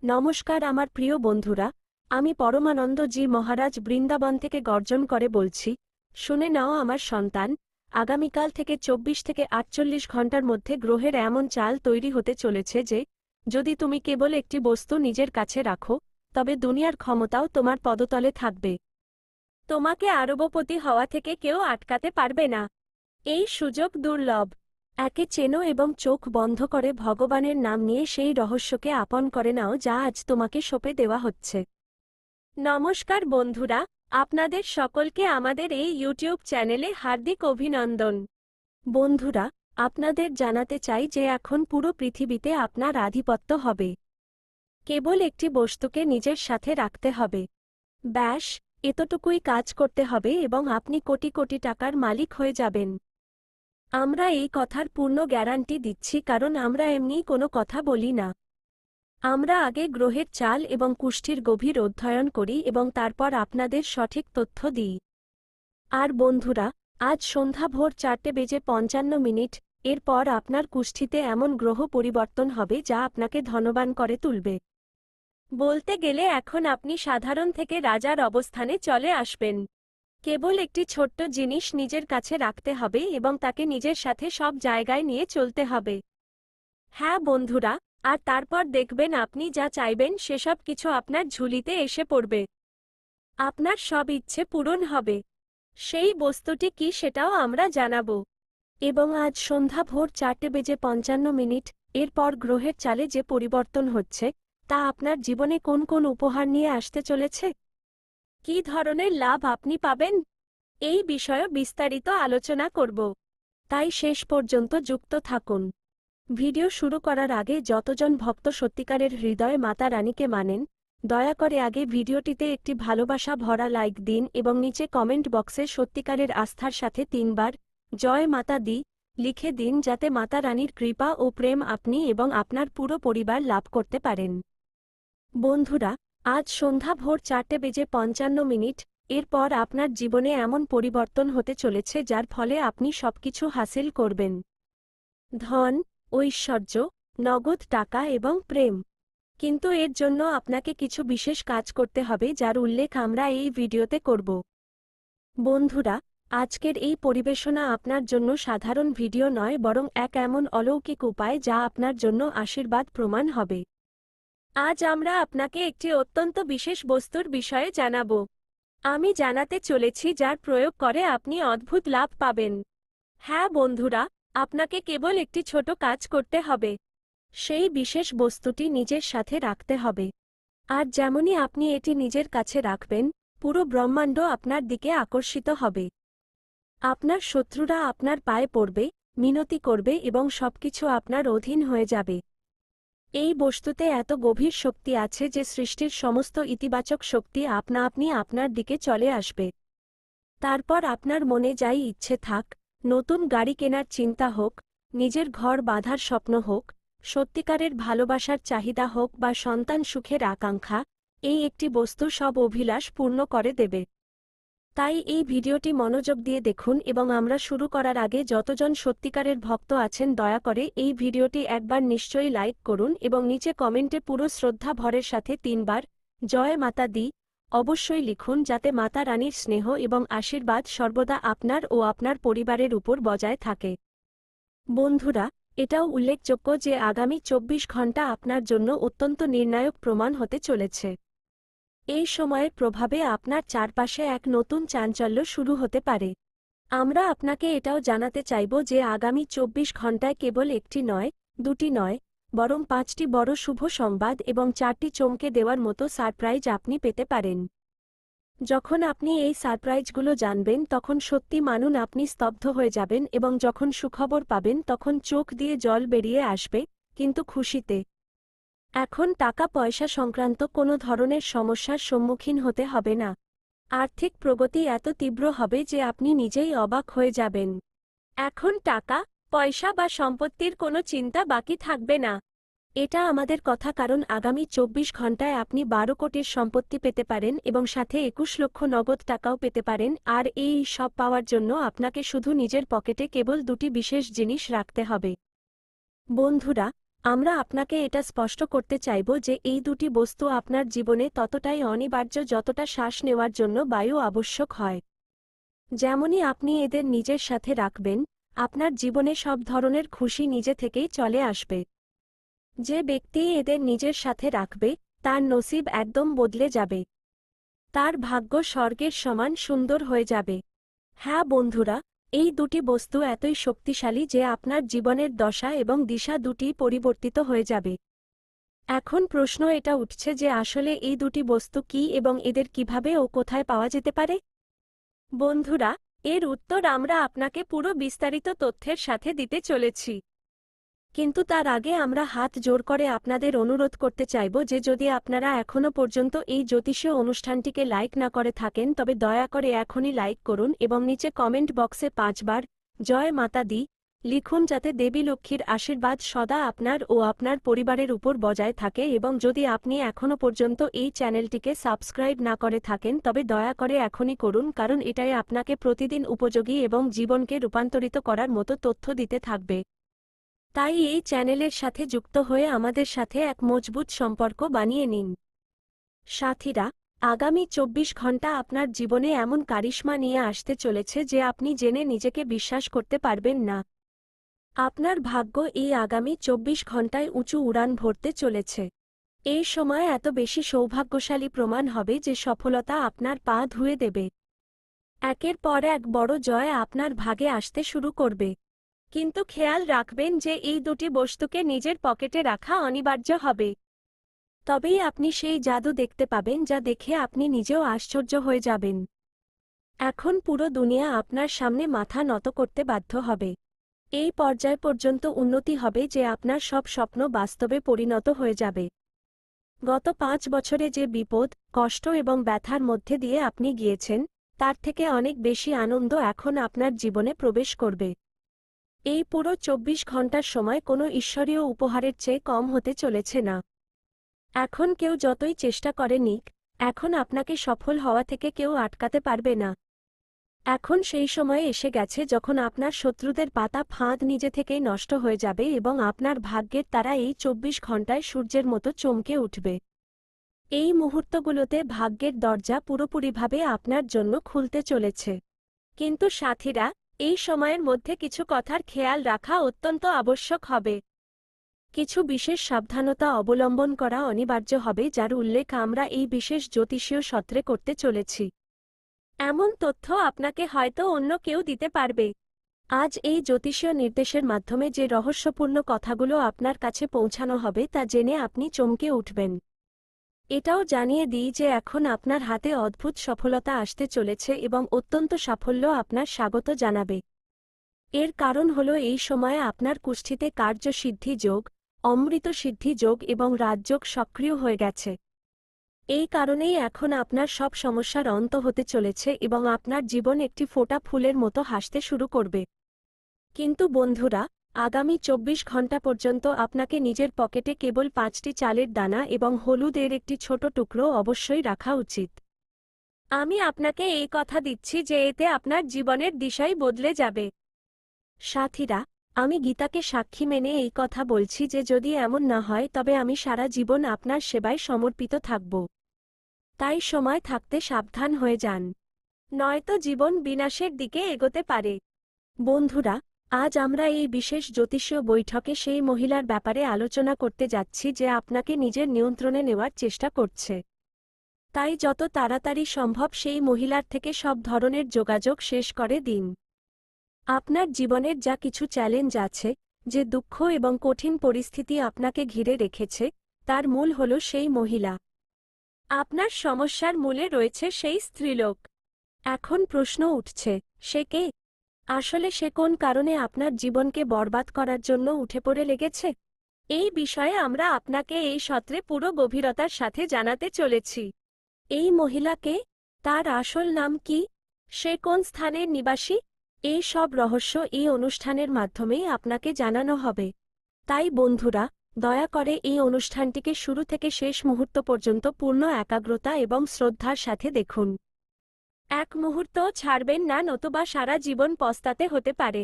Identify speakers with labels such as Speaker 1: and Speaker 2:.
Speaker 1: নমস্কার আমার প্রিয় বন্ধুরা, আমি পরমানন্দ জি মহারাজ বৃন্দাবন থেকে গর্জন করে বলছি। শুনে নাও আমার সন্তান, আগামীকাল থেকে 24 থেকে 48 ঘন্টার মধ্যে গ্রহের এমন চাল তৈরি হতে চলেছে যে, যদি তুমি কেবল একটি বস্তু নিজের কাছে রাখো, তবে দুনিয়ার ক্ষমতাও তোমার পদতলে থাকবে। তোমাকে আরবপতি হওয়া থেকে কেউ আটকাতে পারবে না। এই সুযোগ দুর্লভ। একে চেনো এবং চোখ বন্ধ করে ভগবানের নাম নিয়ে সেই রহস্যকে আপন করে নাও যা আজ তোমাকে সঁপে দেওয়া হচ্ছে। নমস্কার বন্ধুরা, আপনাদের সকলকে আমাদের এই ইউটিউব চ্যানেলে হার্দিক অভিনন্দন। বন্ধুরা, আপনাদের জানাতে চাই যে এখন পুরো পৃথিবীতে আপনার আধিপত্য হবে। কেবল একটি বস্তুকে নিজের সাথে রাখতে হবে। ব্যাস, এতটুকুই কাজ করতে হবে এবং আপনি কোটি কোটি টাকার মালিক হয়ে যাবেন। আমরা এই কথার পূর্ণ গ্যারান্টি দিচ্ছি কারণ আমরা এমনি কোনো কথা বলি না। আমরা আগে গ্রহের চাল এবং কুষ্ঠির গভীর অধ্যয়ন করি এবং তারপর আপনাদের সঠিক তথ্য দিই। আর বন্ধুরা, আজ সন্ধ্যা ভোর 4:55 এরপর আপনার কুষ্ঠিতে এমন গ্রহ পরিবর্তন হবে যা আপনাকে ধনবান করে তুলবে। বলতে গেলে এখন আপনি সাধারণ থেকে রাজার অবস্থানে চলে আসবেন। কেবল একটি ছোট্ট জিনিস নিজের কাছে রাখতে হবে এবং তাকে নিজের সাথে সব জায়গায় নিয়ে চলতে হবে। হ্যাঁ বন্ধুরা, আর তারপর দেখবেন আপনি যা চাইবেন সেসব কিছু আপনার ঝুলিতে এসে পড়বে। আপনার সব ইচ্ছে পূরণ হবে। সেই বস্তুটি কি সেটাও আমরা জানাবো। এবং আজ সন্ধ্যা ভোর 4:55 এরপর গ্রহের চালে যে পরিবর্তন হচ্ছে তা আপনার জীবনে কোন কোন উপহার নিয়ে আসতে চলেছে, কী ধরনের লাভ আপনি পাবেন, এই বিষয়ে বিস্তারিত আলোচনা করব। তাই শেষ পর্যন্ত যুক্ত থাকুন। ভিডিও শুরু করার আগে যতজন ভক্ত সত্যিকারের হৃদয়ে মাতা রানীকে মানেন, দয়া করে আগে ভিডিওটিতে একটি ভালোবাসা ভরা লাইক দিন এবং নিচে কমেন্ট বক্সে সত্যিকারের আস্থার সাথে 3 বার জয় মাতা দি লিখে দিন যাতে মাতা রানীর কৃপা ও প্রেম আপনি এবং আপনার পুরো পরিবার লাভ করতে পারেন। বন্ধুরা, আজ সন্ধ্যা ভোর 4:55 এরপর আপনার জীবনে এমন পরিবর্তন হতে চলেছে যার ফলে আপনি সবকিছু হাসিল করবেন। ধন, ঐশ্বর্য, নগদ টাকা এবং প্রেম। কিন্তু এর জন্য আপনাকে কিছু বিশেষ কাজ করতে হবে যার উল্লেখ আমরা এই ভিডিওতে করব। বন্ধুরা, আজকের এই পরিবেশনা আপনার জন্য সাধারণ ভিডিও নয় বরং এক এমন অলৌকিক উপায় যা আপনার জন্য আশীর্বাদ প্রমাণ হবে। আজ আমরা আপনাকে একটি অত্যন্ত বিশেষ বস্তুর বিষয়ে জানাব। আমি জানাতে চলেছি যার প্রয়োগ করে আপনি অদ্ভুত লাভ পাবেন। হ্যাঁ বন্ধুরা, আপনাকে কেবল একটি ছোট কাজ করতে হবে। সেই বিশেষ বস্তুটি নিজের সাথে রাখতে হবে। আর যেমনই আপনি এটি নিজের কাছে রাখবেন, পুরো ব্রহ্মাণ্ড আপনার দিকে আকর্ষিত হবে। আপনার শত্রুরা আপনার পায়ে পড়বে, মিনতি করবে এবং সবকিছু আপনার অধীন হয়ে যাবে। এই বস্তুতে এত গভীর শক্তি আছে যে সৃষ্টির সমস্ত ইতিবাচক শক্তি আপনা আপনি আপনার দিকে চলে আসবে। তারপর আপনার মনে যাই ইচ্ছে থাক, নতুন গাড়ি কেনার চিন্তা হোক, নিজের ঘর বাঁধার স্বপ্ন হোক, সত্যিকারের ভালোবাসার চাহিদা হোক বা সন্তান সুখের আকাঙ্ক্ষা, এই একটি বস্তু সব অভিলাষ পূর্ণ করে দেবে। তাই এই ভিডিওটি মনোযোগ দিয়ে দেখুন এবং আমরা শুরু করার আগে যতজন সত্যিকারের ভক্ত আছেন দয়া করে এই ভিডিওটি একবার নিশ্চয়ই লাইক করুন এবং নিচে কমেন্টে পুরো শ্রদ্ধা ভরের সাথে 3 বার জয় মাতা দি অবশ্যই লিখুন যাতে মাতা রানীর স্নেহ এবং আশীর্বাদ সর্বদা আপনার ও আপনার পরিবারের উপর বজায় থাকে। বন্ধুরা, এটাও উল্লেখযোগ্য যে আগামী 24 ঘন্টা আপনার জন্য অত্যন্ত নির্ণায়ক প্রমাণ হতে চলেছে। এই সময়ের প্রভাবে আপনার চারপাশে এক নতুন চাঞ্চল্য শুরু হতে পারে। আমরা আপনাকে এটাও জানাতে চাইব যে আগামী 24 ঘন্টায় কেবল একটি নয়, দুটি নয়, বরং 5টি বড় শুভ সংবাদ এবং 4টি চমকে দেওয়ার মতো সারপ্রাইজ আপনি পেতে পারেন। যখন আপনি এই সারপ্রাইজগুলো জানবেন তখন সত্যি মানুন আপনি স্তব্ধ হয়ে যাবেন এবং যখন সুখবর পাবেন তখন চোখ দিয়ে জল বেরিয়ে আসবে, কিন্তু খুশিতে। এখন টাকা পয়সা সংক্রান্ত কোনো ধরনের সমস্যার সম্মুখীন হতে হবে না। আর্থিক প্রগতি এত তীব্র হবে যে আপনি নিজেই অবাক হয়ে যাবেন। এখন টাকা, পয়সা বা সম্পত্তির কোনো চিন্তা বাকি থাকবে না। এটা আমাদের কথা কারণ আগামী 24 ঘন্টায় আপনি 12 কোটির সম্পত্তি পেতে পারেন এবং সাথে 21 লক্ষ নগদ টাকাও পেতে পারেন। আর এই সব পাওয়ার জন্য আপনাকে শুধু নিজের পকেটে কেবল 2টি বিশেষ জিনিস রাখতে হবে। বন্ধুরা, আমরা আপনাকে এটা স্পষ্ট করতে চাইব যে এই দুটি বস্তু আপনার জীবনে ততটাই অনিবার্য যতটা শ্বাস নেওয়ার জন্য বায়ু আবশ্যক হয়। যেমনই আপনি এদের নিজের সাথে রাখবেন, আপনার জীবনে সব ধরনের খুশি নিজে থেকেই চলে আসবে। যে ব্যক্তি এদের নিজের সাথে রাখবে, তার নসিব একদম বদলে যাবে। তার ভাগ্য স্বর্গের সমান সুন্দর হয়ে যাবে। হ্যাঁ বন্ধুরা, এই দুটি বস্তু এতই শক্তিশালী যে আপনার জীবনের দশা এবং দিশা দুটিই পরিবর্তিত হয়ে যাবে। এখন প্রশ্ন এটা উঠছে যে আসলে এই দুটি বস্তু কী এবং এদের কিভাবে ও কোথায় পাওয়া যেতে পারে? বন্ধুরা, এর উত্তর আমরা আপনাকে পুরো বিস্তারিত তথ্যের সাথে দিতে চলেছি। কিন্তু তার আগে আমরা হাত জোড় করে আপনাদের অনুরোধ করতে চাইব যে যদি আপনারা এখনও পর্যন্ত এই জ্যোতিষীয় অনুষ্ঠানটিকে লাইক না করে থাকেন তবে দয়া করে এখনই লাইক করুন এবং নিচে কমেন্ট বক্সে 5 বার জয় মাতা দি লিখুন যাতে দেবী লক্ষ্মীর আশীর্বাদ সদা আপনার ও আপনার পরিবারের উপর বজায় থাকে। এবং যদি আপনি এখনও পর্যন্ত এই চ্যানেলটিকে সাবস্ক্রাইব না করে থাকেন তবে দয়া করে এখনই করুন, কারণ এটাই আপনাকে প্রতিদিন উপযোগী এবং জীবনকে রূপান্তরিত করার মতো তথ্য দিতে থাকবে। তাই এই চ্যানেলের সাথে যুক্ত হয়ে আমাদের সাথে এক মজবুত সম্পর্ক বানিয়ে নিন। সাথীরা, আগামী 24 ঘন্টা আপনার জীবনে এমন কারিশমা নিয়ে আসতে চলেছে যে আপনি জেনে নিজেকে বিশ্বাস করতে পারবেন না। আপনার ভাগ্য এই আগামী 24 ঘন্টায় উঁচু উড়ান ভরতে চলেছে। এই সময় এত বেশি সৌভাগ্যশালী প্রমাণ হবে যে সফলতা আপনার পা ধুয়ে দেবে। একের পর এক বড় জয় আপনার ভাগে আসতে শুরু করবে। কিন্তু খেয়াল রাখবেন যে এই দুটি বস্তুকে নিজের পকেটে রাখা অনিবার্য হবে। তবেই আপনি সেই জাদু দেখতে পাবেন যা দেখে আপনি নিজেও আশ্চর্য হয়ে যাবেন। এখন পুরো দুনিয়া আপনার সামনে মাথা নত করতে বাধ্য হবে। এই পর্যায় পর্যন্ত উন্নতি হবে যে আপনার সব স্বপ্ন বাস্তবে পরিণত হয়ে যাবে। গত 5 বছরে যে বিপদ, কষ্ট এবং ব্যথার মধ্যে দিয়ে আপনি গিয়েছেন, তার থেকে অনেক বেশি আনন্দ এখন আপনার জীবনে প্রবেশ করবে। এই পুরো 24 ঘন্টার সময় কোনো ঈশ্বরীয় উপহারের চেয়ে কম হতে চলেছে না। এখন কেউ যতই চেষ্টা করে নিক, এখন আপনাকে সফল হওয়া থেকে কেউ আটকাতে পারবে না। এখন সেই সময়ে এসে গেছে যখন আপনার শত্রুদের পাতা ফাঁদ নিজে থেকেই নষ্ট হয়ে যাবে এবং আপনার ভাগ্যের তারা এই 24 ঘন্টায় সূর্যের মতো চমকে উঠবে। এই মুহূর্তগুলোতে ভাগ্যের দরজা পুরোপুরিভাবে আপনার জন্য খুলতে চলেছে। কিন্তু সাথীরা, এই সময়ের মধ্যে কিছু কথার খেয়াল রাখা অত্যন্ত আবশ্যক হবে। কিছু বিশেষ সাবধানতা অবলম্বন করা অনিবার্য হবে যার উল্লেখ আমরা এই বিশেষ জ্যোতিষীয় সত্রে করতে চলেছি। এমন তথ্য আপনাকে হয়তো অন্য কেউ দিতে পারবে। আজ এই জ্যোতিষীয় নির্দেশের মাধ্যমে যে রহস্যপূর্ণ কথাগুলো আপনার কাছে পৌঁছানো হবে তা জেনে আপনি চমকে উঠবেন। এটাও জানিয়ে দিই যে এখন আপনার হাতে অদ্ভুত সফলতা আসতে চলেছে এবং অত্যন্ত সাফল্য আপনার স্বাগত জানাবে। এর কারণ হল এই সময়ে আপনার কুষ্ঠিতে কার্যসিদ্ধি যোগ, অমৃত সিদ্ধি যোগ এবং রাজযোগ সক্রিয় হয়ে গেছে। এই কারণেই এখন আপনার সব সমস্যার অন্ত হতে চলেছে এবং আপনার জীবন একটি ফোঁটা ফুলের মতো হাসতে শুরু করবে। কিন্তু বন্ধুরা, আগামী 24 ঘন্টা পর্যন্ত আপনাকে নিজের পকেটে কেবল 5টি চালের দানা এবং হলুদের একটি ছোট টুকরো অবশ্যই রাখা উচিত। আমি আপনাকে এই কথা দিচ্ছি যে এতে আপনার জীবনের দিশাই বদলে যাবে। সাথীরা, আমি গীতাকে সাক্ষী মেনে এই কথা বলছি যে যদি এমন না হয় তবে আমি সারা জীবন আপনার সেবায় সমর্পিত থাকব। তাই সময় থাকতে সাবধান হয়ে যান, নয়তো জীবন বিনাশের দিকে এগোতে পারে। বন্ধুরা, আজ আমরা এই বিশেষ জ্যোতিষীয় বৈঠকে সেই মহিলার ব্যাপারে আলোচনা করতে যাচ্ছি যে আপনাকে নিজের নিয়ন্ত্রণে নেওয়ার চেষ্টা করছে। তাই যত তাড়াতাড়ি সম্ভব সেই মহিলার থেকে সব ধরনের যোগাযোগ শেষ করে দিন। আপনার জীবনের যা কিছু চ্যালেঞ্জ আছে, যে দুঃখ এবং কঠিন পরিস্থিতি আপনাকে ঘিরে রেখেছে, তার মূল হল সেই মহিলা। আপনার সমস্যার মূলে রয়েছে সেই স্ত্রীলোক। এখন প্রশ্ন উঠছে, সে কে? আসলে সে কোন কারণে আপনার জীবনকে বরবাদ করার জন্য উঠে পড়ে লেগেছে? এই বিষয়ে আমরা আপনাকে এই সত্রে পুরো গভীরতার সাথে জানাতে চলেছি। এই মহিলা কে? তার আসল নাম কি? সে কোন স্থানের নিবাসী? এই সব রহস্য এই অনুষ্ঠানের মাধ্যমেই আপনাকে জানানো হবে। তাই বন্ধুরা, দয়া করে এই অনুষ্ঠানটিকে শুরু থেকে শেষ মুহূর্ত পর্যন্ত পূর্ণ একাগ্রতা এবং শ্রদ্ধার সাথে দেখুন। এক মুহূর্তও ছাড়বেন না, নতুবা সারা জীবন পস্তাতে হতে পারে।